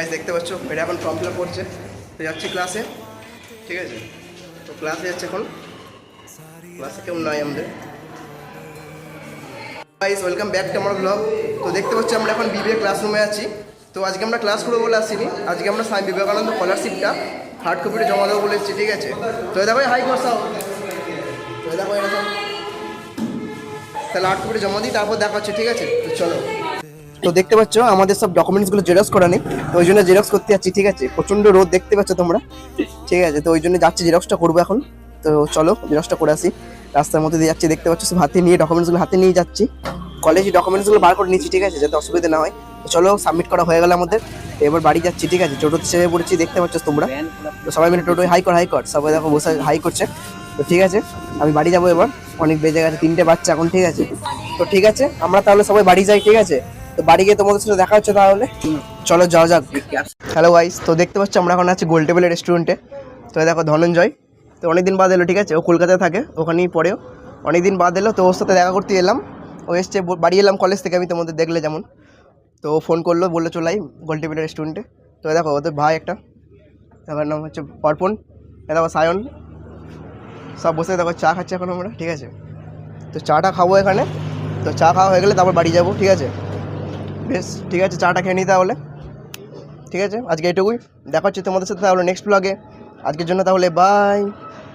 দেখতে পাচ্ছ এটা এখন ফর্ম ফিল আপ করছে, তো যাচ্ছি ক্লাসে, ঠিক আছে। তো ক্লাসে যাচ্ছে এখন, ক্লাসে কেউ নাই আমাদের। গাইস ওয়েলকাম ব্যাক টু আমার ব্লগ। তো দেখতে পাচ্ছি আমরা এখন বিবিএ ক্লাসরুমে আছি। তো আজকে আমরা ক্লাস করবো বলে আসিনি, আজকে আমরা স্বামী বিবেকানন্দ স্কলারশিপটা হার্ড কপিটা জমা দেবো বলে এসেছি, ঠিক আছে। তো দেখো হাই করসাও, তো দেখো এরকম, তাহলে হার্ড কপিটা জমা দিই, তারপর দেখা হচ্ছে, ঠিক আছে। তো চলো। তো দেখতে পাচ্ছ আমাদের সব ডকুমেন্টসগুলো জেরক্স করা নেই, তো ওই জন্য জেরক্স করতে যাচ্ছি, ঠিক আছে। প্রচণ্ড রোদ দেখতে পাচ্ছ তোমরা, ঠিক আছে। তো ওই জন্য যাচ্ছি, জেরক্সটা করবো এখন। তো চলো জেরক্সটা করে আসি। রাস্তার মধ্যে দিয়ে যাচ্ছি, দেখতে পাচ্ছ সব হাতে নিয়ে ডকুমেন্টসগুলো হাতে নিয়ে যাচ্ছি। কলেজে ডকুমেন্টসগুলো বার করে নিচ্ছি, ঠিক আছে, যাতে অসুবিধা না হয়। তো চলো সাবমিট করা হয়ে গেল আমাদের, এবার বাড়ি যাচ্ছি, ঠিক আছে। টোটোতে চেপে পড়েছি, দেখতে পাচ্ছ তোমরা। তো সবাই মিলে টোটোয় হাই কর সবাই দেখো বসে হাই করছে। তো ঠিক আছে আমি বাড়ি যাবো এবার, অনেক বেজে গেছে, 3টে বাচ্চা এখন, ঠিক আছে। তো ঠিক আছে আমরা তাহলে সবাই বাড়ি যাই, ঠিক আছে। তো বাড়ি গিয়ে তোমাদের সাথে দেখা হচ্ছে তাহলে, চলো যাওয়া যাক। হ্যালো গাইস, তো দেখতে পাচ্ছ আমরা এখন আছি গোল টেবিলের রেস্টুরেন্টে। তো দেখো ধনঞ্জয়, তো অনেকদিন বাদ এলো, ঠিক আছে। ও কলকাতায় থাকে, ওখানেই পড়েও অনেকদিন বাদ এলো। তো ওর সাথে দেখা করতে এলাম, ও এসছে, বাড়ি এলাম কলেজ থেকে, আমি তোমাদের দেখলে যেমন। তো ফোন করলো, বললো চলে আই গোল টেবিলের রেস্টুরেন্টে। তো দেখো ওদের ভাই একটা, তার নাম হচ্ছে অর্পণ, দেখো সায়ন, সব বসে দেখো চা খাচ্ছে এখন আমরা, ঠিক আছে। তো চাটা খাবো এখানে, তো চা খাওয়া হয়ে গেলে তারপর বাড়ি যাবো, ঠিক আছে। বেশ ঠিক আছে, চাটা খেয়ে নিই তাহলে, ঠিক আছে। আজকে এটুকুই, দেখা হচ্ছে তোমাদের সাথে তাহলে নেক্সট ব্লগে। আজকের জন্য তাহলে বাই।